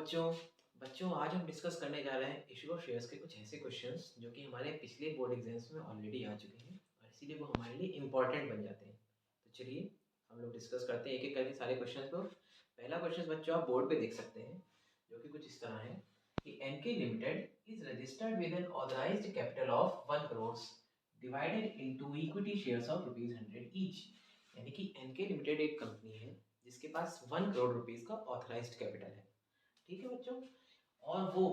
बच्चों बच्चों आज हम डिस्कस करने जा रहे हैं इशू ऑफ शेयर्स के कुछ ऐसे क्वेश्चंस जो कि हमारे पिछले बोर्ड एग्जाम्स में ऑलरेडी आ चुके हैं और इसीलिए वो हमारे लिए इम्पोर्टेंट बन जाते हैं। तो चलिए हम लोग डिस्कस करते हैं एक एक करके सारे क्वेश्चंस को। पहला क्वेश्चन बच्चों आप बोर्ड पे देख सकते हैं जो कि कुछ इस तरह है कि NK limited is registered with an authorised capital of 1 crore divided into equity shares of ₹100 each. यानी कि एनके लिमिटेड एक कंपनी है जिसके पास 1 करोड़ रुपीस का ऑथराइज्ड कैपिटल है। ठीक है बच्चों, और वो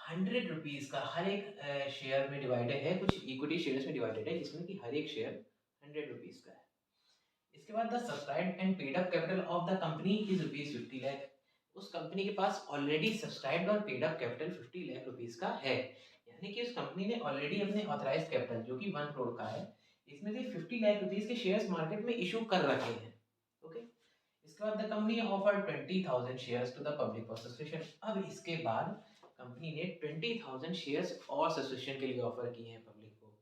100 रुपीज का हर एक शेयर में डिवाइडेड है, कुछ इक्विटी शेयर्स में डिवाइडेड है जिसमें कि हर एक शेयर 100 रुपीज का है। इसके बाद the subscribed and paid up capital of the company is ₹50 lakh. उस कंपनी के पास ऑलरेडी सब्सक्राइब्ड और paid up capital 50 lakh rupees का है। यानी कि उस कंपनी ने ऑलरेडी अपने ऑथराइज्ड कैपिटल जो कि 1 करोड़ का है, इसमें से 50 लाख रुपीज के शेयर्स मार्केट में इशू कर रखे हैं। ओके, इसके बाद the company offered 20,000 shares to the public for subscription. अब इसके बाद कंपनी ने 20,000 शेयर्स और सब्सक्रिप्शन के लिए ऑफर किए हैं पब्लिक को।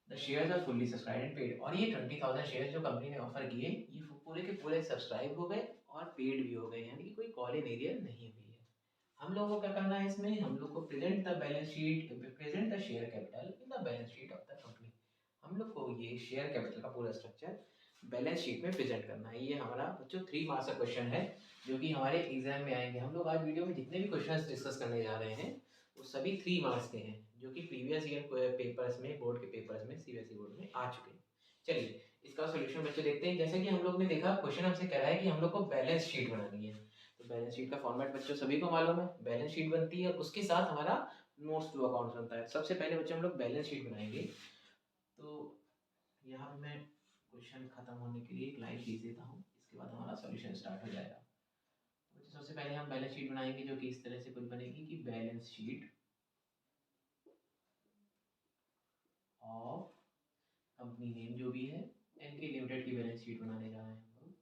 The shares are fully subscribed and paid. और ये 20,000 शेयर्स जो कंपनी ने ऑफर किए ये पूरे के पूरे सब्सक्राइब हो गए और पेड भी हो गए, यानी कि कोई कॉल इन एरिया नहीं हुई है। हम लोगों को क्या करना है इसमें, हम लोग को present the balance sheet, present the share capital in the balance sheet of the company. हम लोग को ये शेयर कैपिटल का पूरा स्ट्रक्चर बैलेंस शीट में प्रेजेंट करना है। ये हमारा बच्चों 3 मार्क्स का क्वेश्चन है जो कि हमारे एग्जाम में आएंगे। हम लोग आज वीडियो में जितने भी क्वेश्चंस डिस्कस करने जा रहे हैं वो सभी 3 मार्क्स के हैं जो कि प्रीवियस ईयर पेपर्स में, बोर्ड के पेपर्स में, सीबीएसई बोर्ड में आ चुके हैं। चलिए इसका सॉल्यूशन बच्चों देखते हैं। जैसे कि हम लोग ने देखा क्वेश्चन हमसे कह रहा है कि हम लोग को बैलेंस शीट बनानी है। तो बैलेंस शीट का फॉर्मेट बच्चों सभी को मालूम है, बैलेंस शीट बनती है उसके साथ हमारा नोट्स टू अकाउंट बनता है। सबसे पहले बच्चों हम लोग बैलेंस शीट बनाएंगे। तो यहाँ पे मैं क्वेश्चन खत्म होने के लिए एक लाइन खींच देता हूँ, इसके बाद हमारा सॉल्यूशन स्टार्ट हो जाएगा। तो सबसे पहले हम बैलेंस शीट बनाएंगे जो कि इस तरह से कुछ बनेगी कि balance sheet of company name जो भी है, एनके लिमिटेड की बैलेंस शीट बनाने जा रहे हैं हम लोग।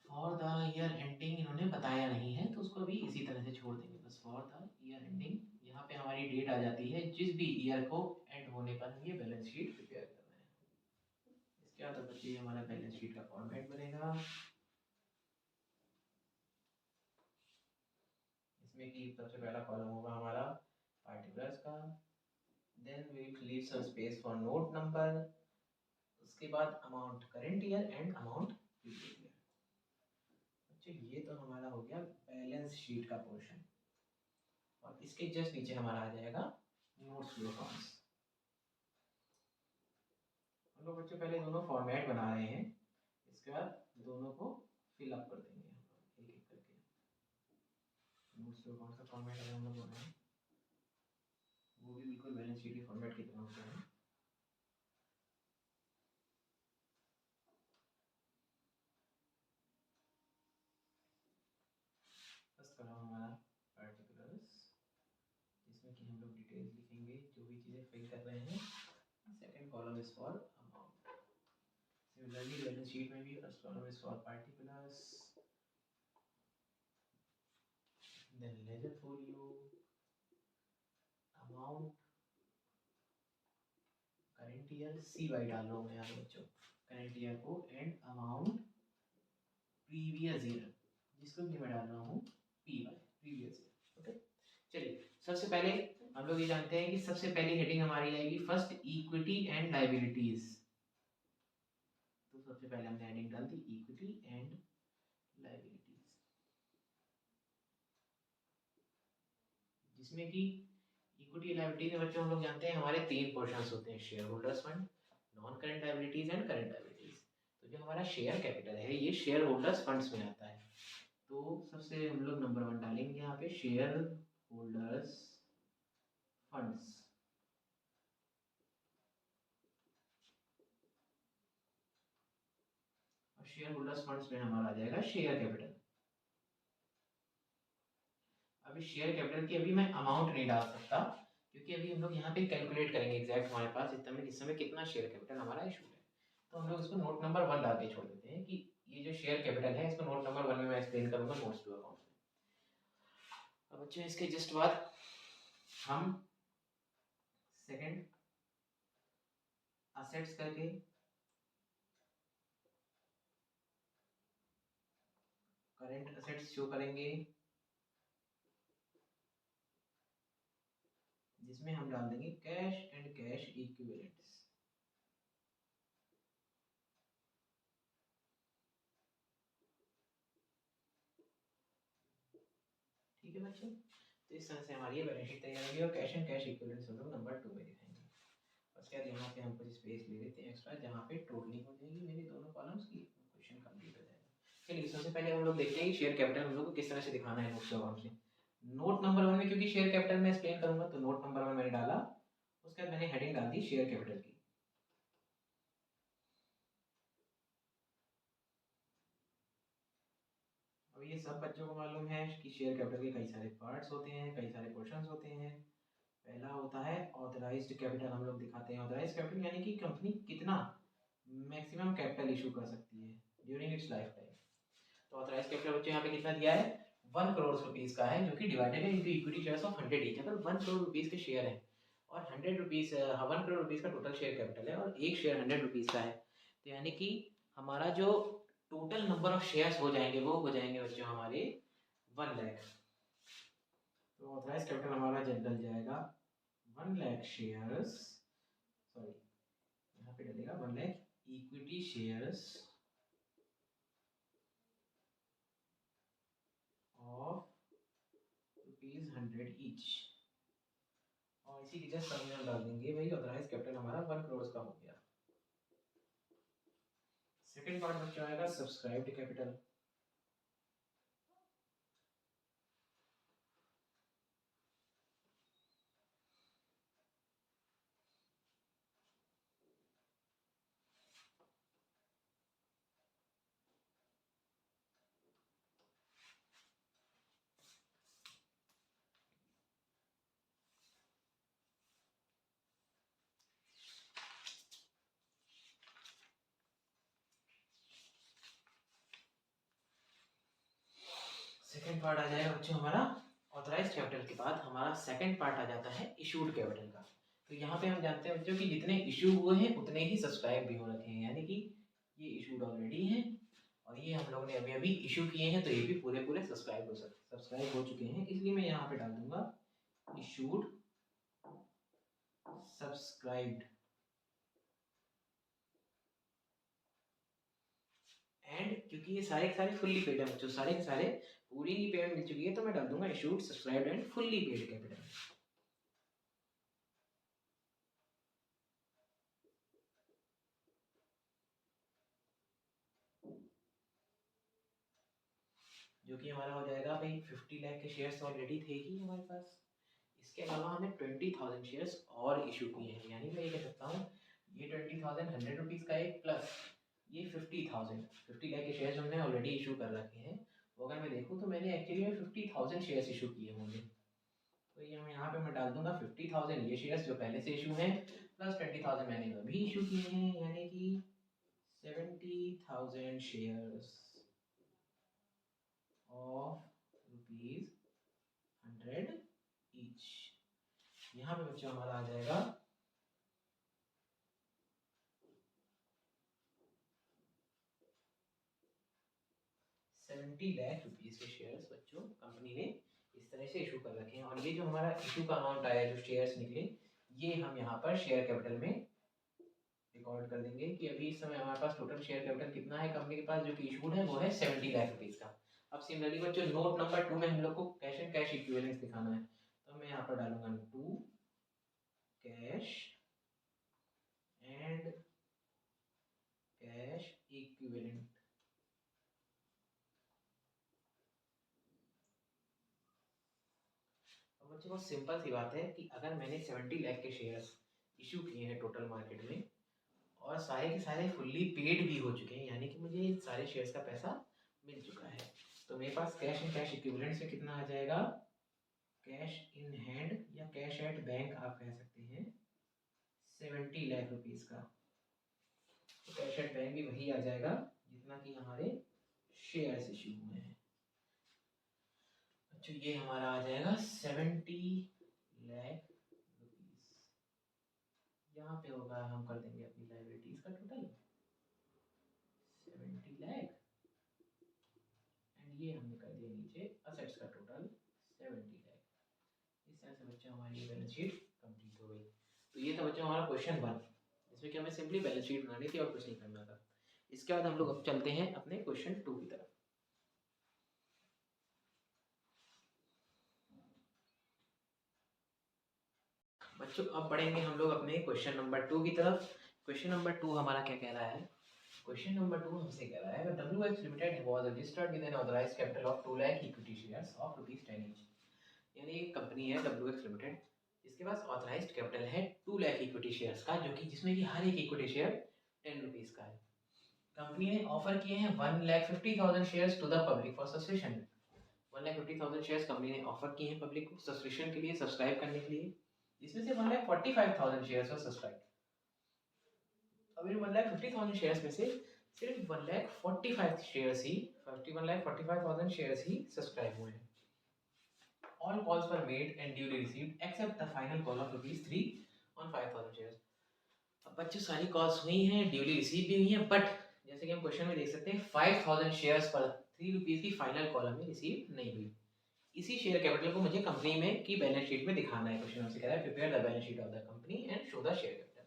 फॉर द ईयर एंडिंग इन्होंने बताया नहीं है तो उसको भी इसी तरह से छोड़ देंगे, बस फॉर द ईयर एंडिंग। यहाँ पे हमारी डेट आ जाती है जिस भी ईयर को एंड होने पर हम ये बैलेंस शीट प्रिपेयर कर रहे हैं। इसके बाद बच्चे हमारा बैलेंस शीट का फॉर्मेट बनेगा। इसमें कि सबसे पहला कॉलम होगा हमारा पार्टिकुलर्स का, then we will leave some space for note number, उसके बाद amount current year and amount previous year. अच्छा, ये तो हमारा हो गया बैलेंस शीट का पोर्शन और इसके जस्ट नीचे हमारा आ जाएगा नोट्स टू अकाउंट्स। हम लोग बच्चों पहले दोनों फॉर्मेट बना रहे हैं, इसके बाद दोनों को फिल अप कर देंगे हम लोग एक एक करके। नोट्स टू अकाउंट्स का फॉर्मेट अगर हम लोग बनाएं वो भी बिल्कुल बैलेंस शीट के फॉर्मेट की तरह होता है। फर्स्ट कॉलम हमारा पार्टिकुलर्स जिसमें कि हम लोग डिटेल्स लिखेंगे जो भी चीज़ें फिल कर रहे हैं। Second column is for amount. Similarly balance sheet में भी first column is for particulars, then ledger folio, amount, current year, C Y डाल रहा हूँ मैं यहाँ बच्चों करंट ईयर को, एंड अमाउंट प्रीवियस ईयर जिसको कि मैं डाल रहा हूँ P Y previous year. Okay, चलिए सबसे पहले हम लोग ये जानते हैं कि सबसे पहली हेडिंग हमारी आएगी फर्स्ट इक्विटी एंड लायबिलिटीज। तो सबसे पहले हमने हेडिंग डाल दी इक्विटी एंड लायबिलिटीज, जिसमें कि इक्विटी लायबिलिटी में बच्चों हम लोग जानते हैं हमारे 3 पोर्शंस होते हैं, share holders fund, non current liabilities and current liabilities. तो जो हमारा शेयर कैपिटल है ये शेयर होल्डर्स फंड्स में आता है। तो सबसे हम लोग नंबर 1 डालेंगे यहाँ पे शेयर होल्डर्स फंड्स। और शेयर होल्डर्स फंड्स में हमारा आ जाएगा शेयर कैपिटल। अभी शेयर कैपिटल की अभी मैं अमाउंट नहीं डाल सकता क्योंकि अभी हम लोग यहाँ पे कैलकुलेट करेंगे एग्जैक्ट हमारे पास इस समय कितना शेयर कैपिटल हमारा इशू है। तो हम लोग इसको नोट नंबर 1 डाल के छोड़ देते हैं कि ये जो शेयर कैपिटल है इसको नोट नंबर 1 में मैं एक्सप्लेन करूंगा नोट्स टू अकाउंट में। अब बच्चों इसके जस्ट बाद हम सेकंड असेट्स करके करंट असेट्स शो करेंगे, जिसमें हम डाल देंगे कैश एंड कैश इक्विवेलेंट्स। ठीक है बच्चों, तो इस तरह से हमारी ये बैलेंस शीट तैयार होगी और कैश एंड कैश इक्विवेलेंट्स हम लोग नंबर 2 में दिखाएंगे। उसके बाद यहाँ पे हम कुछ स्पेस ले लेते हैं एक्स्ट्रा, जहाँ पे टोटलिंग हो जाएगी मेरी दोनों कॉलम्स की, क्वेश्चन कंप्लीट हो जाएगा। चलिए सबसे पहले हम लोग देखते हैं कि शेयर कैपिटल हम लोग को किस तरह से दिखाना है नोट जवाब से। नोट नंबर 1 में क्योंकि शेयर कैपिटल में एक्सप्लेन करूंगा तो नोट नंबर 1 मैंने डाला, उसके बाद मैंने हेडिंग डाल दी शेयर कैपिटल की। अब ये सब बच्चों को मालूम है कि शेयर कैपिटल के कई सारे पार्ट्स होते हैं, कई सारे पोर्शंस होते हैं। पहला होता है ऑथराइज्ड कैपिटल, हम लोग दिखाते हैं ऑथराइज्ड कैपिटल यानी कि कंपनी कितना मैक्सिमम कैपिटल इशू कर सकती है ड्यूरिंग इट्स लाइफ टाइम। तो ऑथराइज्ड कैपिटल बच्चों यहाँ पे कितना दिया है, 1 करोड़ रुपीस का है, जो कि डिवाइडेड है into equity shares of 100 each. अगर 1 करोड़ रुपीस के शेयर है और 100 रुपीस 1 करोड़ रुपीस का टोटल शेयर कैपिटल है और एक शेयर 100 रुपीस का है, तो यानी कि हमारा जो टोटल नंबर ऑफ शेयर्स हो जाएंगे वो हो जाएंगे बच्चों हमारे 1 लाख। तो ऑथराइज्ड कैपिटल हमारा जनरल जाएगा 1 लाख शेयर्स, सॉरी यहाँ पे डलेगा 1 lakh equity shares of ₹100 each, और इसी की जस्ट टर्मिनल डाल देंगे, वही ऑथराइज्ड कैपिटल हमारा 1 करोड़ का हो गया। सेकंड पार्ट बच्चों आएगा सब्सक्राइब्ड कैपिटल। सेकंड पार्ट आ जाएगा बच्चों हमारा ऑथराइज्ड कैपिटल के बाद हमारा सेकंड पार्ट आ जाता है इशूड कैपिटल का। तो यहाँ पे हम जानते हैं बच्चों कि जितने इशू हुए हैं उतने ही सब्सक्राइब भी हो रखे हैं, यानी कि ये इशूड ऑलरेडी हैं और ये हम लोगों ने अभी अभी इशू किए हैं, तो ये भी पूरे पूरे सब्सक्राइब हो चुके हैं, इसलिए मैं यहाँ पे डाल दूंगा इशूड सब्सक्राइब्ड एंड, क्योंकि ये सारे के सारे फुल्ली पेड है बच्चों, सारे के सारे पूरी ही पेमेंट मिल चुकी है, तो मैं डाल दूंगा issued subscribed and fully paid capital. जो कि हमारा हो जाएगा भाई 50 लाख के शेयर्स ऑलरेडी थे ही हमारे पास, इसके अलावा हमने 20,000 शेयर्स और इशू किए हैं, यानी मैं ये कह सकता हूँ ये 20,000 100 रुपीज़ का एक प्लस ये 50 लाख के शेयर्स हमने ऑलरेडी इशू कर रखे हैं। तो अगर मैं देखूँ तो मैंने एक्चुअली में 50,000 शेयर्स इशू किए होंगे, तो ये मैं यहाँ पे मैं डाल दूंगा 50,000 ये शेयर्स जो पहले से इशू हैं प्लस 20,000 मैंने अभी इशू किए हैं, यानी कि 70,000 शेयर्स ऑफ ₹100 ईच। यहाँ पे बच्चों हमारा आ जाएगा 70 लाख रुपीज़ के शेयर्स बच्चों कंपनी ने इस तरह से इशू कर रखे हैं, और ये जो हमारा इशू का अमाउंट आया जो शेयर्स निकले ये हम यहाँ पर शेयर कैपिटल में रिकॉर्ड कर देंगे कि अभी इस समय हमारे पास टोटल शेयर कैपिटल कितना है कंपनी के पास जो कि इशूड है, वो है 70 लाख रुपीज़ का। अब सिमिलरली बच्चों नोट नंबर 2 में हम लोग को कैश एंड कैश इक्विवेलेंस दिखाना है, तो मैं यहाँ पर डालूंगा 2 कैश एंड कैश इक्विवेलेंट। अब बच्चों बहुत सिंपल सी बात है कि अगर मैंने 70 लाख के शेयर्स इशू किए हैं टोटल मार्केट में और सारे के सारे फुल्ली पेड भी हो चुके हैं, यानी कि मुझे सारे शेयर्स का पैसा मिल चुका है, तो मेरे पास कैश एंड कैश इक्विवेलेंट से कितना आ जाएगा, कैश इन हैंड या कैश एट बैंक आप कह सकते हैं 70 लाख रुपीज़ का। तो कैश एट बैंक भी वही आ जाएगा जितना कि हमारे शेयर्स इशू हुए हैं। अच्छा ये हमारा आ जाएगा 70 लाख रुपीज़। यहाँ पे होगा हम कर देंगे अपनी लाइबिलिटीज़ का टोटल 70 लाख एंड ये हम नीचे असेट्स का टोटल 70 लाख। इस तरह से बच्चों हमारी बैलेंस शीट कंप्लीट हो गई। तो ये था बच्चों हमारा क्वेश्चन 1, जिसमें कि हमें सिंपली बैलेंस शीट बनानी थी और कुछ नहीं करना था। इसके बाद हम लोग अब चलते हैं अपने क्वेश्चन 2 की तरफ। बच्चों अब पढ़ेंगे हम लोग अपने क्वेश्चन नंबर 2 की तरफ। क्वेश्चन नंबर 2 हमारा क्या कह रहा है? क्वेश्चन नंबर 2 हमसे कह रहा है WX Limited was registered with an authorized capital of 2 lakh equity shares of ₹10 each। यानी एक कंपनी है WX Limited जिसके पास ऑथराइज्ड कैपिटल है 2 लाख इक्विटी शेयर्स का, जो कि जिसमें कि हर एक इक्विटी शेयर 10 रुपीस का है। कंपनी ने ऑफर किए हैं 1,50,000 shares to the public for subscription. 1,50,000 shares company ने ऑफर किए हैं पब्लिक को सब्सक्रिप्शन के लिए, सब्सक्राइब करने के लिए, जिसमें से 1,45,000 शेयर्स वर सब्सक्राइब। अब इन 1,50,000 शेयर्स में से सिर्फ 1,45,000 शेयर्स ही 1,45,000 शेयर्स ही सब्सक्राइब हुए हैं। All calls were made and duly received except the final call of ₹3 on 5,000 shares। अब बच्चों सारी कॉल्स हुई हैं, ड्यूली रिसीव भी हुई हैं, बट जैसे कि हम क्वेश्चन में देख सकते हैं 5,000 शेयर्स पर ₹3 की फाइनल कॉल हमें रिसीव नहीं हुई। इसी शेयर कैपिटल को मुझे कंपनी में की बैलेंस शीट में दिखाना है। क्वेश्चन हमसे कह रहा है prepare the balance sheet of the company and show the share capital.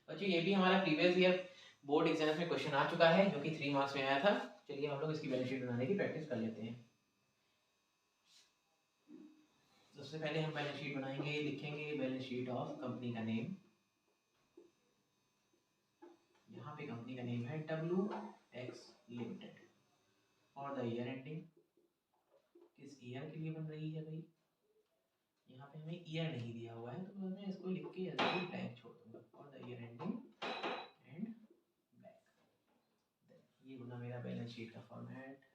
बच्चों ये भी हमारा प्रीवियस ईयर बोर्ड एग्जाम में क्वेश्चन आ चुका है, जो कि 3 मार्क्स में आया था। चलिए हम लोग इसकी बैलेंस शीट बनाने की प्रैक्टिस कर लेते हैं। सबसे पहले हम बैलेंस शीट बनाएंगे, लिखेंगे बैलेंस शीट ऑफ कंपनी का नेम। यहाँ पे कंपनी का नेम है WX लिमिटेड और द ईयर एंडिंग। किस ईयर के लिए बन रही है भाई? यहाँ पे हमें ईयर नहीं दिया हुआ है, तो मैं इसको लिख के ऐसे ही ब्लैंक छोड़ दूंगा। और the year ending and black. ये होगा मेरा बैलेंस शीट का फॉर्मेट।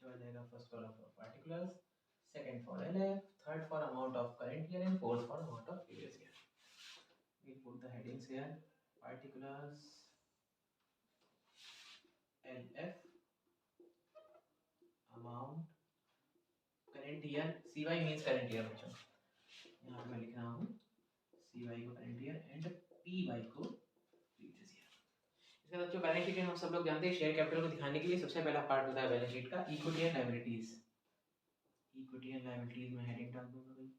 आ जाएगा first column for particulars, second for LF, third for amount of current year and fourth for amount of previous year. We put the headings here: particulars LF, amount, current year, CY means current year बच्चों। यहाँ पे मैं लिख रहा हूँ CY को current year and PY को previous year। इसके बाद जो बैलेंस शीट है हम सब लोग जानते हैं, शेयर कैपिटल को दिखाने के लिए सबसे पहला पार्ट होता है बैलेंस शीट का equity and liabilities. Equity and liabilities में हेडिंग डाल दूंगा भाई।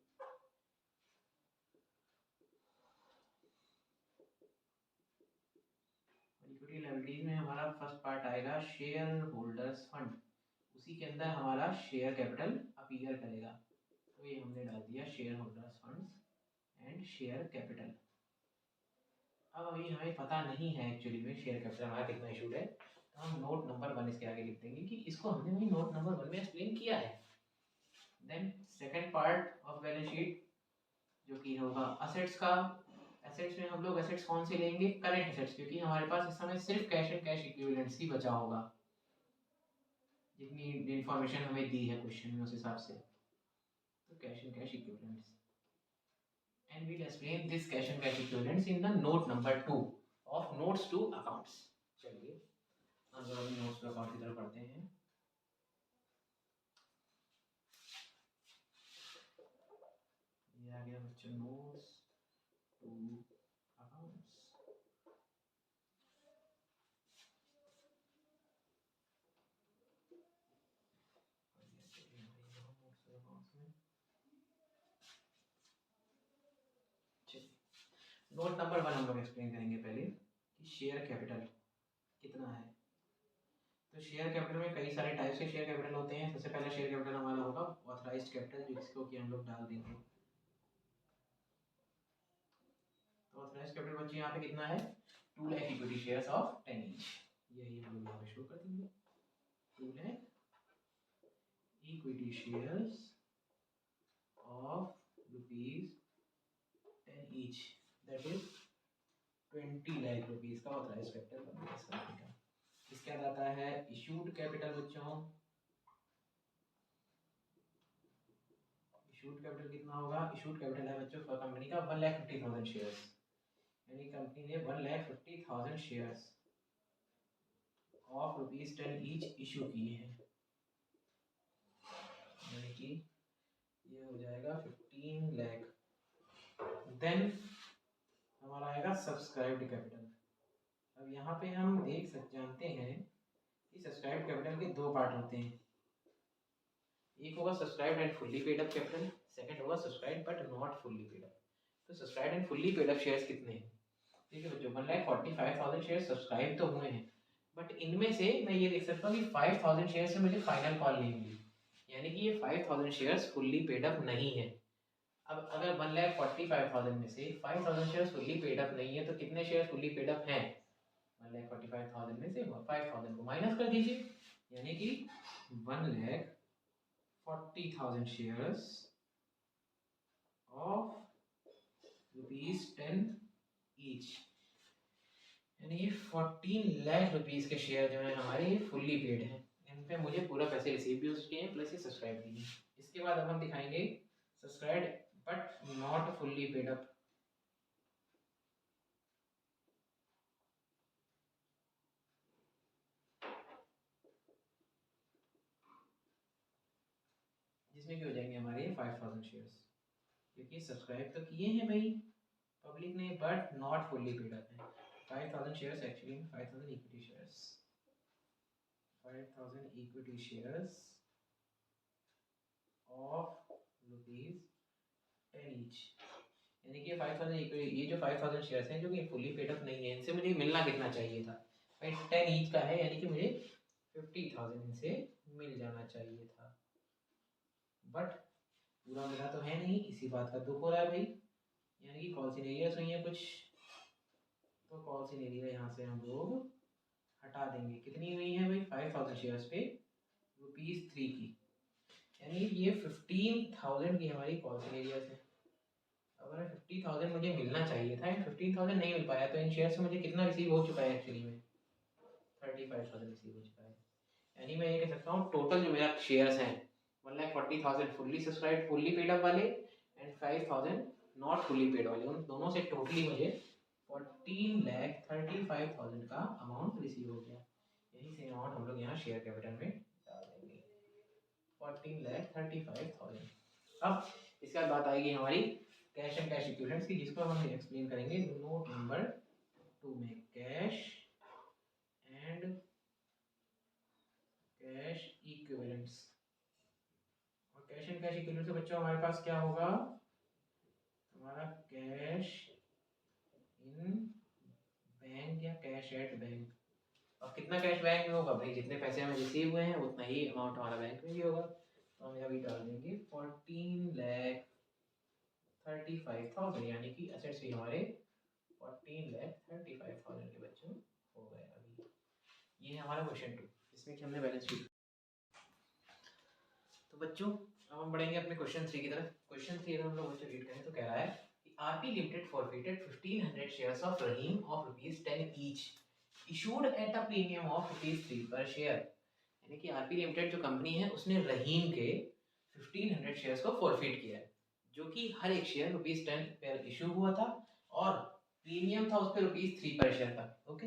इक्विटी लायबिलिटीज में हमारा फर्स्ट पार्ट आएगा शेयर होल्डर्स फंड। उसी के अंदर हमारा शेयर कैपिटल अपीयर करेगा, तो ये हमने डाल दिया share holders funds and share capital. अब अभी हमें पता नहीं है एक्चुअली में शेयर कैपिटल हमारा कितना इशूड है, तो हम नोट नंबर 1 इसके आगे लिख देंगे कि इसको हमने वही नोट नंबर 1 में एक्सप्लेन किया है। Then second part of balance sheet जो कि होगा असेट्स का। एसेट्स में हम लोग एसेट्स कौन से लेंगे? करेंट एसेट्स, क्योंकि हमारे पास इस समय सिर्फ कैश एंड कैश इक्विवेलेंट्स ही बचा होगा, जितनी इन्फॉर्मेशन हमें दी है क्वेश्चन में उस हिसाब से। तो cash and cash equivalents, and we'll explain this cash and cash equivalents in the note number 2 of notes to accounts। चलिए हम लोग अभी notes to account की तरफ पढ़ते हैं। ये आ गया बच्चों notes to accounts। Note number 1 हम लोग एक्सप्लेन करेंगे पहले कि शेयर कैपिटल कितना है। तो शेयर कैपिटल में कई सारे टाइप्स के शेयर कैपिटल होते हैं। सबसे पहला शेयर कैपिटल हमारा होगा ऑथराइज्ड कैपिटल, जिसको कि हम लोग डाल देंगे। तो ऑथराइज्ड कैपिटल बच्चे यहाँ पे कितना है? 2 lakh equity shares of 10 each. यही हम लोग यहाँ पे शो कर देंगे 2 lakh equity shares of ₹10 each, that is 20 lakh rupees का ऑथराइज्ड कैपिटल बनेगा इस कंपनी का। इसके बाद आता है इशूड कैपिटल बच्चों। इशूड कैपिटल कितना होगा? इशूड कैपिटल है बच्चों कंपनी का 1,50,000 शेयर्स, यानी कंपनी ने 1,50,000 शेयर्स ऑफ ₹10 ईच इशू किए हैं। यानी कि ये हो जाएगा 15 लाख। देन हमारा आएगा सब्सक्राइब्ड कैपिटल। अब यहाँ पे हम जानते हैं कि सब्सक्राइब्ड कैपिटल के दो पार्ट होते हैं, एक होगा subscribed and fully paid up capital, second होगा subscribed but not fully paid up. तो subscribed and fully paid up shares कितने हैं? ठीक है बच्चों, 1,45,000 शेयर सब्सक्राइब तो हुए हैं, बट इनमें से मैं ये देख सकता हूँ कि 5,000 शेयर से मुझे फाइनल कॉल नहीं मिली, यानी कि ये 5,000 शेयर्स फुल्ली पेड अप नहीं है। अब अगर 1,45,000 में से 5,000 शेयर्स फुल्ली पेड अप नहीं है तो कितने शेयर फुल्ली पेड अप हैं? 1,45,000 में से 5,000 को माइनस कर दीजिए, यानी कि 1,40,000 शेयर्स ऑफ ₹10 ईच, यानी ये 14 लाख रुपीस के शेयर जो है हमारे ये फुल्ली पेड हैं, इन पे मुझे पूरा पैसे रिसीव भी हो चुके हैं प्लस ये सब्सक्राइब भी है। इसके बाद अब हम दिखाएंगे subscribe but not fully paid up. जिसमें क्या हो जाएंगे हमारे 5,000 शेयर्स, क्योंकि सब्सक्राइब तो किए हैं भाई पब्लिक ने but not fully paid up है। 5,000 shares actually 5,000 equity shares, 5,000 equity shares of ₹10 each, यानी कि 5,000 इक्विटी, ये जो 5,000 शेयर्स हैं जो कि फुल्ली पेड अप नहीं है, इनसे मुझे मिलना कितना चाहिए था भाई? 10 ईच का है, यानी कि मुझे 50,000 इनसे मिल जाना चाहिए था, बट पूरा मिला तो है नहीं, इसी बात का दुख हो रहा है भाई, यानी कि कॉल सिनेरियस हुई है कुछ, तो कॉल सिनेरियो यहाँ से हम लोग हटा देंगे। कितनी हुई है भाई? 5,000 शेयर्स पे ₹3 की, यानी ये 15,000 की हमारी कॉल सिनेरियस है। अगर 50,000 मुझे मिलना चाहिए था, 15,000 नहीं मिल पाया, तो इन शेयर से मुझे कितना रिसीव हो चुका है एक्चुअली में? 35,000 रिसीव हो चुका है, यानी मैं ये कह सकता हूँ टोटल जो मेरा शेयर्स हैं 1,40,000 fully subscribe fully paid up वाले एंड 5,000 नॉट फुल्ली पेड वाले, उन दोनों से टोटली मुझे 14,35,000 का अमाउंट रिसीव हो गया। यही सेम अमाउंट हम लोग यहाँ शेयर कैपिटल में डाल देंगे, 14,35,000। अब इसके बाद बात आएगी हमारी कैश एंड कैश इक्विवेलेंट्स की, जिसको हम एक्सप्लेन करेंगे नोट नंबर 2 में, कैश एंड कैश इक्विवेलेंट्स। और कैश एंड कैश इक्विवेलेंट्स से बच्चों हमारे पास क्या होगा? हमारा कैश इन बैंक या कैश एट बैंक। अब कितना कैश बैंक में होगा भाई? जितने पैसे हमें रिसीव हुए हैं उतना ही अमाउंट हमारा बैंक में भी होगा, तो हम अभी डाल देंगे 14,35,000, यानी कि असेट्स भी हमारे 14,35,000 के बच्चों हो गए। अभी ये है हमारा क्वेश्चन 2, इसमें कि हमने बैलेंस शीट। तो बच्चों अब हम बढ़ेंगे अपने क्वेश्चन 3 की तरफ। क्वेश्चन 3 अगर हम लोग बच्चों रीड करें तो कह रहा है कि RP limited forfeited 1,500 shares of Rahim of ₹10 each issued at a premium of ₹3 पर शेयर, यानी कि आरपी लिमिटेड जो कंपनी है उसने रहीम के 1,500 शेयर्स को फॉरफिट किया है, जो कि हर एक शेयर ₹10 पर इशू हुआ था और प्रीमियम था उस पर ₹3 पर शेयर का। ओके,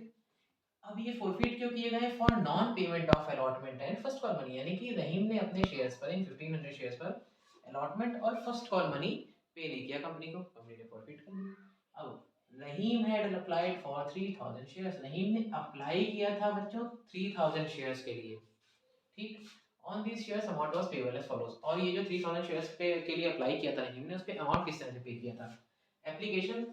अब ये फॉरफिट क्यों किए गए? For non payment of allotment and first call money, यानी कि रहीम ने अपने शेयर्स पर, इन 1,500 शेयर्स पर अलॉटमेंट और फर्स्ट कॉल मनी पे नहीं किया कंपनी को, कंपनी ने फॉरफिट कर दिया। अब रहीम हैड अप्लाइड फॉर 3,000 शेयर्स, रहीम ने अप्लाई किया था बच्चों 3,000 शेयर्स के लिए, ठीक। On this shares amount was payable as follows, और ये जो 3,000 शेयर्स पे के लिए अप्लाई किया था रहीम ने, उस पे अमाउंट किस तरह से पे किया था? एप्लीकेशन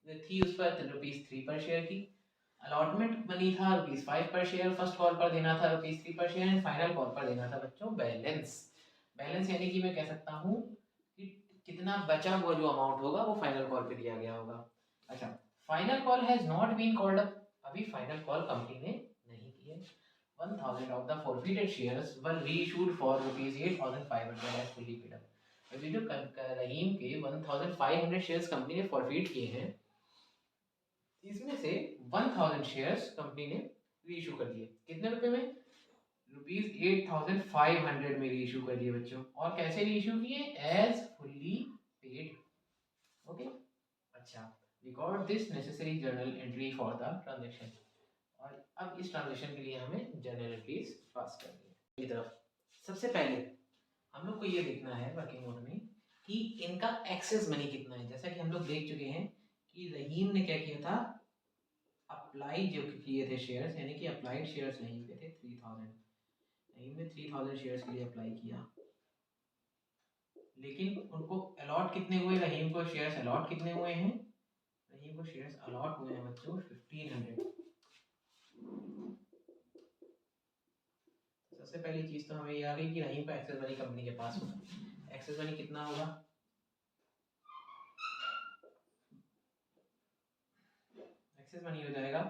थी उस पर ₹3 पर शेयर की, अलॉटमेंट मनी था ₹5 पर शेयर, फर्स्ट कॉल पर देना था ₹3 पर शेयर एंड फाइनल कॉल पर देना था बच्चों बैलेंस। बैलेंस यानी कि मैं कह सकता हूँ कि कितना बचा हुआ जो अमाउंट होगा वो फाइनल कॉल पे दिया गया होगा। अच्छा, final call has not been called up, अभी फाइनल कॉल कंपनी ने नहीं की है। 1,000 of the forfeited shares were reissued for ₹8,500 as fully paid up। अभी जो रहीम के 1,500 शेयर्स कंपनी ने फॉरफिट किए हैं, इसमें से 1,000 शेयर्स कंपनी ने रीइशू कर दिए। कितने रुपए में? ₹8,500 में रीइशू कर दिए बच्चों। और कैसे रीइशू किए? As fully paid. ओके, अच्छा, record this necessary journal entry for the transaction. और अब इस ट्रांजैक्शन के लिए हमें जर्नल एंट्रीज पास करनी है। की तरफ सबसे पहले हम लोग को ये देखना है वर्किंग नोट में कि इनका एक्सेस मनी कितना है। जैसा कि हम लोग देख चुके हैं कि रहीम ने क्या किया था, अप्लाई जो किए थे शेयर्स, यानी कि अप्लाइड शेयर्स रहीम पे थे 3000, रहीम ने 3000 शेयर्स के लिए अप्लाई किया, लेकिन उनको अलॉट कितने हुए, रहीम को शेयर्स अलॉट कितने हुए हैं, रहीम को शेयर्स अलॉट हुए हैं बच्चों 1500। सबसे पहली चीज तो हमें ये आ गई कि रहीम का एक्सेस मनी कंपनी के पास होगा। एक्सेस मनी कितना होगा, एक्सेस मनी हो जाएगा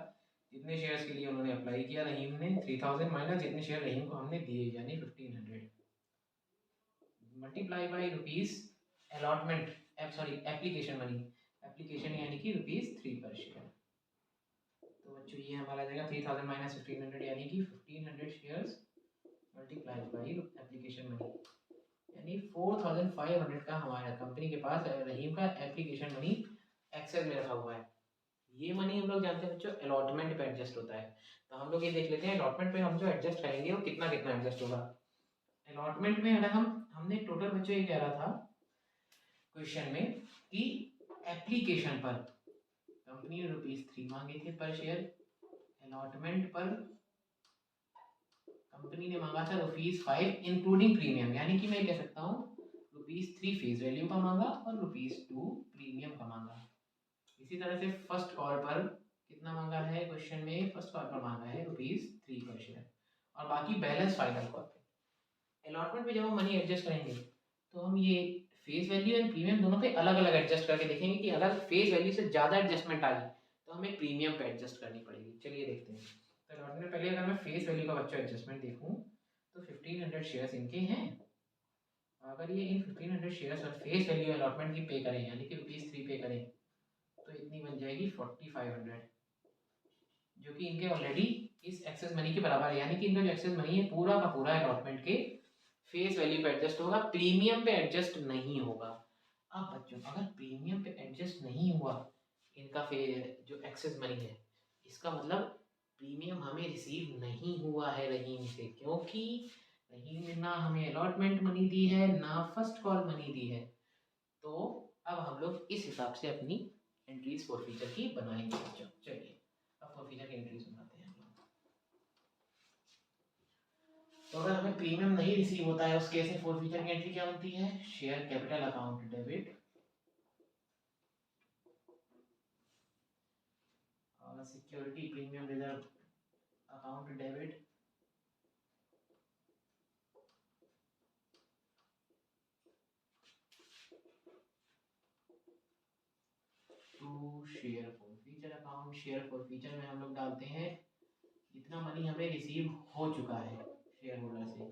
जितने शेयर्स के लिए उन्होंने अप्लाई किया रहीम ने 3000 माइनस जितने शेयर रहीम को हमने दिए यानी 1500 multiply by rupees allotment, sorry application money, application यानी कि ₹3 पर शेयर। तो बच्चों ये हमारा आ जाएगा 3000 माइनस 1500 यानी कि 1500 shares multiply by application money, यानी 4500 का हमारा कंपनी के पास रहीम का एप्लीकेशन मनी एक्सेस में रखा हुआ है। ये मनी हम लोग जानते हैं बच्चों अलॉटमेंट पे एडजस्ट होता है। तो हम लोग ये देख लेते हैं अलॉटमेंट पे हम जो एडजस्ट करेंगे वो कितना कितना एडजस्ट होगा। अलॉटमेंट में अगर हमने टोटल बच्चों ये कह रहा था क्वेश्चन में कि एप्लीकेशन पर कंपनी ने ₹3 मांगे थे पर शेयर, अलॉटमेंट पर कंपनी ने मांगा था ₹5 इंक्लूडिंग प्रीमियम, यानी कि मैं कह सकता हूँ ₹3 फेस वैल्यू का मांगा और ₹2 प्रीमियम का मांगा। इसी तरह से फर्स्ट कॉल पर कितना मांगा है, क्वेश्चन में फर्स्ट कॉल पर मांगा है ₹3 पर शेयर और बाकी बैलेंस फाइनल कॉल पे। अलॉटमेंट पे जब हम मनी एडजस्ट करेंगे तो हम ये फेस वैल्यू एंड प्रीमियम दोनों पे अलग अलग एडजस्ट करके देखेंगे कि अगर फेस वैल्यू से ज़्यादा एडजस्टमेंट आई तो हमें प्रीमियम पे एडजस्ट करनी पड़ेगी। चलिए देखते हैं। तो अलॉटमेंट में पहले अगर मैं फेस वैल्यू का बच्चों एडजस्टमेंट देखूँ तो 1500 शेयर्स इनके हैं, अगर ये इन 1500 शेयर्स और फेस वैल्यू अलॉटमेंट की पे करें यानी कि ₹3 पे करें तो इतनी बन जाएगी 4500, जो कि इनके ऑलरेडी इस एक्सेस मनी के बराबर है, यानी कि इनका जो एक्सेस मनी है पूरा का पूरा अलॉटमेंट के फेस वैल्यू पे एडजस्ट होगा, प्रीमियम पे एडजस्ट नहीं होगा। अब बच्चों अगर प्रीमियम पे एडजस्ट नहीं हुआ इनका जो एक्सेस मनी है, इसका मतलब प्रीमियम हमें रिसीव नहीं हुआ है रहीम से, क्योंकि रहीम ने ना हमें अलॉटमेंट मनी दी है ना फर्स्ट कॉल मनी दी है। तो अब हम लोग इस हिसाब से अपनी एंट्रीज फॉर फीचर की बनाएंगे बच्चों। चलिए अब फॉर फीचर की एंट्रीज बनाते हैं हम लोग। तो अगर हमें प्रीमियम नहीं रिसीव होता है उस केस में फॉर फीचर की एंट्री क्या बनती है, शेयर कैपिटल अकाउंट डेबिट और security premium reserve account debit to share forfeiture account. Share forfeiture में हम लोग डालते हैं जितना मनी हमें रिसीव हो चुका है शेयर होल्डर से,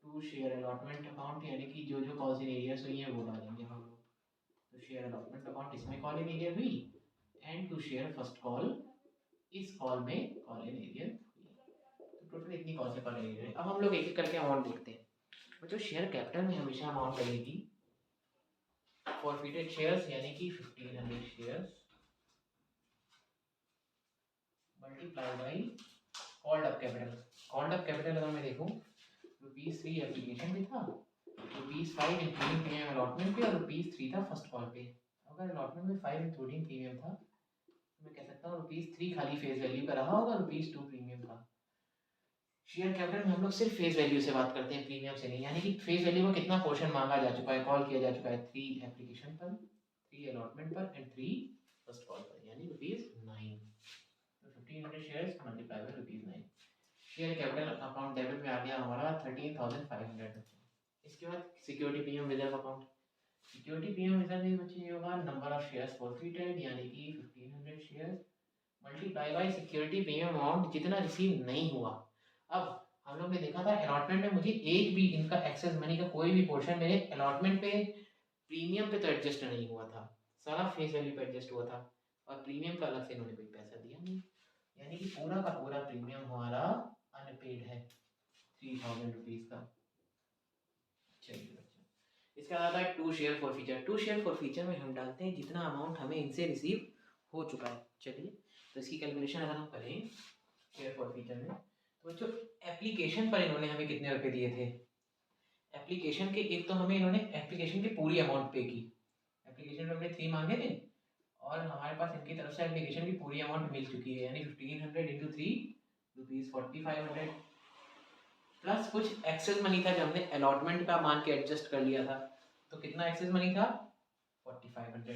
टू शेयर अलॉटमेंट अकाउंट यानी कि जो जो कॉल्स इन एरियर्स हुई हैं वो डालेंगे हम लोग। तो शेयर अलॉटमेंट अकाउंट इसमें कॉल इन एरियर हुई and to share first call इस कॉल में कॉल इन एरियर हुई। तो टोटल इतनी कॉल से कॉल इन एरियर। अब हम लोग एक एक करके अमाउंट देखते हैं। जो शेयर कैपिटल में हमेशा अमाउंट लगेगी फॉरफिटेड शेयर्स यानी कि 1500 shares multiply by called up capital. Called up capital अगर मैं देखूँ ₹3 एप्लीकेशन पे था, ₹5 इंक्लूडिंग प्रीमियम अलॉटमेंट पे और ₹3 था फर्स्ट कॉल पे। अगर अलॉटमेंट में 5 इंक्लूडिंग प्रीमियम था तो मैं कह सकता हूँ ₹3 खाली फेस वैल्यू का रहा होगा, ₹2 प्रीमियम का। शेयर कैपिटल में हम लोग सिर्फ फेस वैल्यू से बात करते हैं, प्रीमियम से नहीं, यानी कि फेस वैल्यू का कितना पोर्शन मांगा जा चुका है, कॉल किया जा चुका है 3 एप्लीकेशन पर, 3 अलॉटमेंट पर एंड 3 फर्स्ट कॉल पर, यानी ₹9। तो 1500 shares multiply by ₹9। Share capital account debit में आ गया हमारा 13500। इसके बाद security premium reserve account. Security premium reserve में बच्चे ये होगा नंबर ऑफ शेयर्स फॉरफिटेड यानी कि 1500 shares multiply by security premium amount जितना रिसीव नहीं हुआ। अब हम लोग ने देखा था अलॉटमेंट में मुझे एक भी इनका एक्सेस मनी का कोई भी पोर्शन मेरे अलॉटमेंट पे प्रीमियम पे तो एडजस्ट नहीं हुआ था, सारा फेस वैल्यू पे एडजस्ट हुआ था और प्रीमियम का अलग से इन्होंने कोई पैसा दिया नहीं, यानी कि पूरा का पूरा प्रीमियम हमारा अनपेड है ₹3000 का। चलिए बच्चों इसके बाद आता है to share forfeiture. To share forfeiture में हम डालते हैं जितना अमाउंट हमें इनसे रिसीव हो चुका है। चलिए तो इसकी कैलकुलेशन अगर हम करें शेयर फॉर फीचर में तो बच्चों एप्लीकेशन पर इन्होंने हमें कितने रुपए दिए थे, एप्लीकेशन के एक तो हमें इन्होंने एप्लीकेशन की पूरी अमाउंट पे की, एप्लीकेशन में हमने 3 मांगे थे और हमारे पास इनकी तरफ से एप्लीकेशन की पूरी अमाउंट मिल चुकी है, यानी 1500 इंटू 3 रुपीज़ 4500 प्लस कुछ एक्सेस मनी था जो हमने अलॉटमेंट का मान के एडजस्ट कर लिया था। तो कितना एक्सेस मनी था 4500,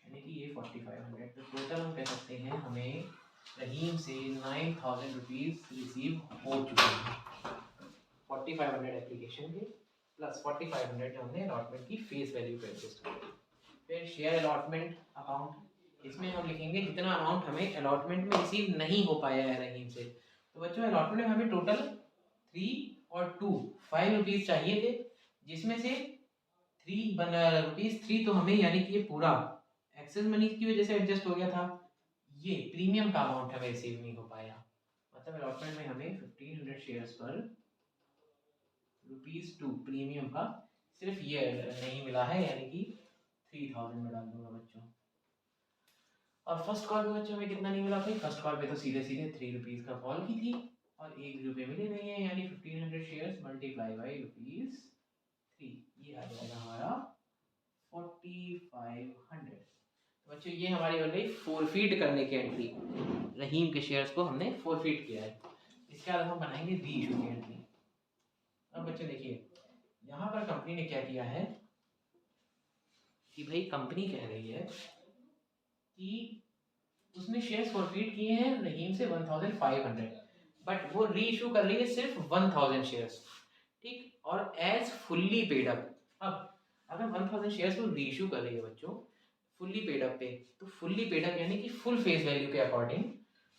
यानी कि ये 4500। तो टोटल हम कह सकते हैं हमें रहीम से 9000 रुपीज़ रिसीव हो चुके हैं 4500 एप्लीकेशन के प्लस 4500 जो हमने अलॉटमेंट की फेस वैल्यू पे एडजस्ट किया। फिर शेयर अलॉटमेंट अकाउंट, इसमें हम लिखेंगे जितना अमाउंट हमें अलॉटमेंट में रिसीव नहीं हो पाया है रहीम से। तो बच्चों अलॉटमेंट में हमें टोटल 3 और 2 5 रुपीज़ चाहिए थे, जिसमें से 3 तो हमें यानी कि ये पूरा एक्सेस मनी की वजह से एडजस्ट हो गया था, ये प्रीमियम का अमाउंट हमें रिसीव नहीं हो पाया। मतलब अलॉटमेंट में हमें 1500 शेयर्स पर ₹2 प्रीमियम का सिर्फ ये नहीं मिला है, यानी कि 3000 में डाल दूंगा बच्चों। और फर्स्ट कॉल पे बच्चों में कितना नहीं मिला भाई, फर्स्ट कॉल पे तो सीधे सीधे 3 रुपीज़ का कॉल की थी और 1 रुपये मिले नहीं है, यानी 1500 शेयर्स मल्टीप्लाई बाई ₹3, ये आ जाएगा हमारा 4500। तो बच्चों ये हमारी बन गई फोरफीट करने की एंट्री, रहीम के शेयर्स को हमने फोरफीट किया है। इसके बाद हम बनाएंगे री इशू की एंट्री। अब बच्चों देखिए यहाँ पर कंपनी ने क्या किया है कि भाई कंपनी कह रही है कि उसने शेयर्स फॉरफीट किए हैं रहीम से 1500, बट वो री इशू कर रही है सिर्फ 1000 शेयर्स, ठीक, और एज फुल्ली पेड अप। अब अगर 1000 शेयर्स को री इशू कर रही है बच्चों फुल्ली पेड अप पे, तो फुल्ली पेड अप यानी कि फुल फेस वैल्यू के अकॉर्डिंग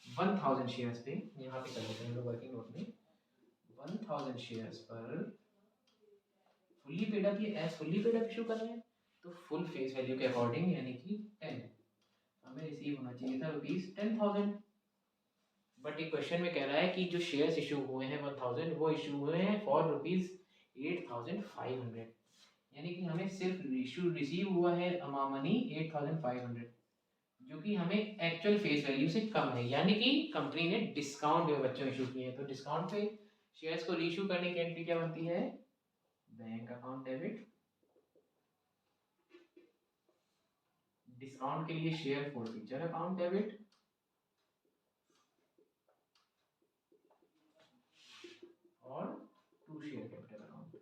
1000 शेयर्स पे, यहाँ पे कर लेते हैं हम लोग वर्किंग नोट में 1000 शेयर्स पर फुल्ली पेड अप, ये as fully paid up issue कर रहे हैं, तो फुल फेस वैल्यू के अकॉर्डिंग यानी कि 10 हमें रिसीव होना चाहिए था ₹10,000। बट ये क्वेश्चन में कह रहा है कि जो शेयर्स इशू हुए हैं 1000 वो इशू हुए हैं फॉर ₹8,500, यानी कि हमें सिर्फ इशू रिसीव हुआ है मनी 8,500, जो कि हमें एक्चुअल फेस वैल्यू से कम है, यानी कि कंपनी ने डिस्काउंट में बच्चों इशू किए हैं। तो डिस्काउंट पे शेयर्स को रीइशू करने की एंट्री क्या बनती है, बैंक अकाउंट डेबिट, डिस्काउंट के लिए शेयर फॉरफीचर अकाउंट डेबिट, और टू शेयर कैपिटल अकाउंट।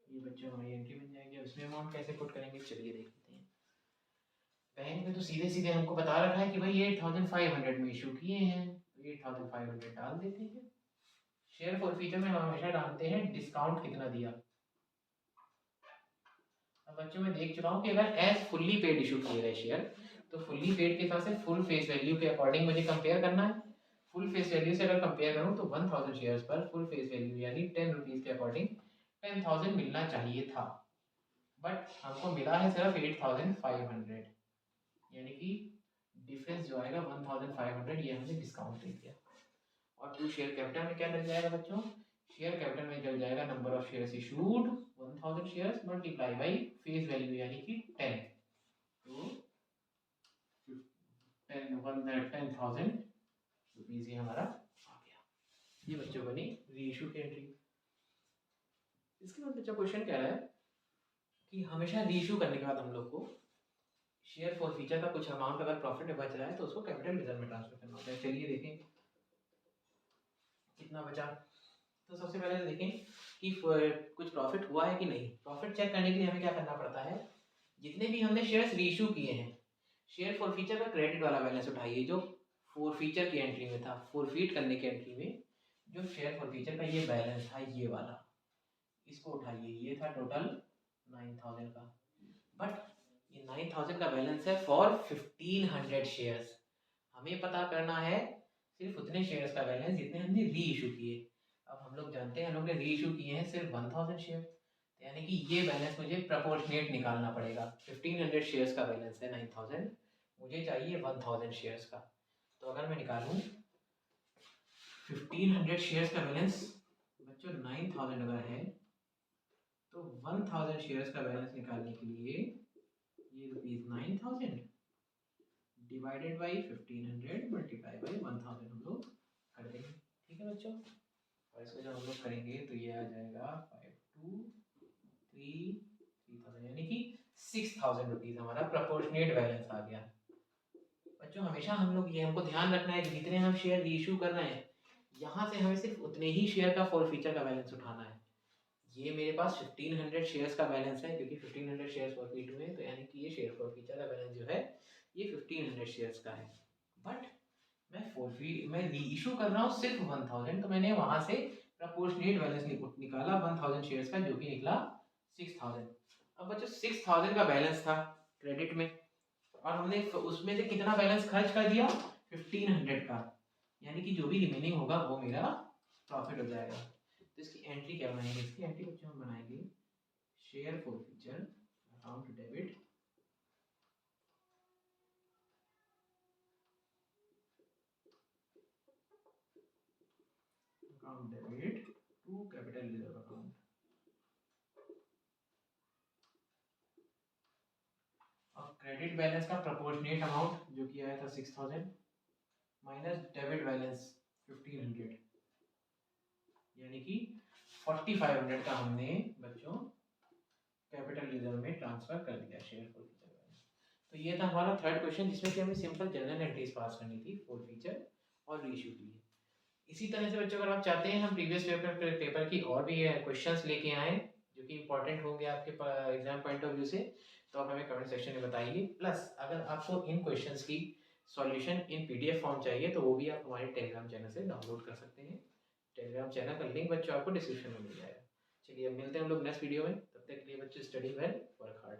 ये बच्चों हमारी एंट्री बन जाएगी। अब इसमें अमाउंट कैसे पुट करेंगे चलिए देख लेते हैं। बैंक में तो सीधे सीधे हमको बता रखा है कि भाई 8500 में इशू किए हैं, तो 8500 डाल देते हैं। शेयर फॉरफीचर में हम हमेशा डालते हैं डिस्काउंट कितना दिया। अब बच्चों मैं देख चुका हूँ कि अगर एज फुल्ली पेड इशू किए गए शेयर, तो फुल्ली पेड के साथ से फुल फेस वैल्यू के अकॉर्डिंग मुझे कंपेयर करना है। फुल फेस वैल्यू से अगर कंपेयर करूँ तो 1000 शेयर्स पर फुल फेस वैल्यू यानी 10 रुपीज़ के अकॉर्डिंग 10,000 मिलना चाहिए था, बट हमको मिला है सिर्फ 8,500, यानी कि डिफरेंस जो आएगा 1,500 ये हमने डिस्काउंट दे दिया। और टू शेयर कैपिटल में क्या मिल जाएगा बच्चों, शेयर कैपिटल में चल जाएगा number of shares issued 1000 shares multiply by face value यानी कि 10, तो 10,000 रुपीज़ ये हमारा आ गया। ये बच्चों बनी री इशू की एंट्री। इसके बाद बच्चा क्वेश्चन कह रहा है कि हमेशा री इशू करने के बाद हम लोग को शेयर फॉरफीचर का कुछ अमाउंट अगर प्रॉफिट में बच रहा है तो उसको कैपिटल रिजर्व में ट्रांसफर करना होता है। चलिए देखें कितना बचा। तो सबसे पहले देखें कि कुछ प्रॉफिट हुआ है कि नहीं। प्रॉफिट चेक करने के लिए हमें क्या करना पड़ता है, जितने भी हमने शेयर्स रीइशू किए हैं शेयर फॉरफीचर का क्रेडिट वाला बैलेंस उठाइए जो फॉरफीचर की एंट्री में था, फॉरफीट करने की एंट्री में जो शेयर फॉरफीचर का ये बैलेंस था ये वाला, इसको उठाइए, ये था टोटल 9000 का, बट ये 9000 का बैलेंस है फॉर 1500 शेयर्स। हमें पता करना है सिर्फ उतने शेयर्स का बैलेंस जितने हमने री इशू किए। अब हम लोग जानते हैं हम लोग ने री इशू किए हैं सिर्फ 1000 शेयर, यानी कि ये बैलेंस मुझे प्रपोर्शनेट निकालना पड़ेगा। 1500 शेयर्स का बैलेंस है 9000, मुझे चाहिए 1000 शेयर्स का। तो अगर मैं निकालूं 1500 शेयर्स का बैलेंस बच्चों 9000 अगर है तो 1000 शेयर्स का बैलेंस निकालने के लिए ये ₹9000 डिवाइडेड बाई 1500 मल्टीप्लाई बाई 1000 हम लोग देंगे। ठीक है बच्चों, और इसको जब हम लोग करेंगे तो ये आ जाएगा 5,2,3,3,000 यानी कि 6,000 रुपीज़ हमारा प्रपोर्शनेट बैलेंस आ गया। बच्चों हमेशा हम लोग ये हमको ध्यान रखना है कि जितने हम शेयर रीइशू कर रहे हैं यहाँ से हमें सिर्फ उतने ही शेयर का फॉर फ्यूचर का बैलेंस उठाना है। ये मेरे पास 1500 शेयर्स का बैलेंस है क्योंकि 1500 शेयर्स फॉर फी हुए हैं, तो यानी कि ये शेयर फॉर फ्यूचर का बैलेंस जो है ये 1500 शेयर्स का है। बट मैं री इशू कर रहा हूँ सिर्फ 1000, तो मैंने वहां से प्रपोर्शनेट बैलेंस निकाला 1000 शेयर्स का, जो कि निकला 6000। अब बच्चों 6000 का बैलेंस था क्रेडिट में, और हमने उसमें से कितना बैलेंस खर्च कर दिया 1500 का, यानी कि जो भी रिमेनिंग होगा वो मेरा प्रॉफिट हो जाएगा। तो इसकी एंट्री क्या बनाएंगे, इसकी एंट्री बच्चों हम बनाएंगे share forfeiture account debit to capital reserve account. अब क्रेडिट बैलेंस का प्रोपोर्शनेट अमाउंट जो कि आया था 6000 माइनस डेबिट बैलेंस 1500, यानी कि 4500 का हमने बच्चों कैपिटल रिजर्व में ट्रांसफर कर दिया शेयर फॉर फ्यूचर बैलेंस। तो ये था हमारा थर्ड क्वेश्चन जिसमें कि हमें सिंपल जनरल एंट्रीज पास करनी थी फॉर फ्यूचर और रीइशू के लिए। इसी तरह से बच्चों अगर आप चाहते हैं हम प्रीवियस पेपर की और भी क्वेश्चंस लेके आए जो कि इंपॉर्टेंट होंगे आपके एग्जाम पॉइंट ऑफ व्यू से, तो आप हमें कमेंट सेक्शन में बताइए। प्लस अगर आपको इन क्वेश्चंस की सॉल्यूशन इन पीडीएफ फॉर्म चाहिए तो वो भी आप हमारे टेलीग्राम चैनल से डाउनलोड कर सकते हैं। टेलीग्राम चैनल का लिंक बच्चों आपको डिस्क्रिप्शन में मिल जाएगा। चलिए अब मिलते हैं हम लोग नेक्स्ट वीडियो में, तब तक के लिए बच्चे स्टडी वेल वर्क हार्ड।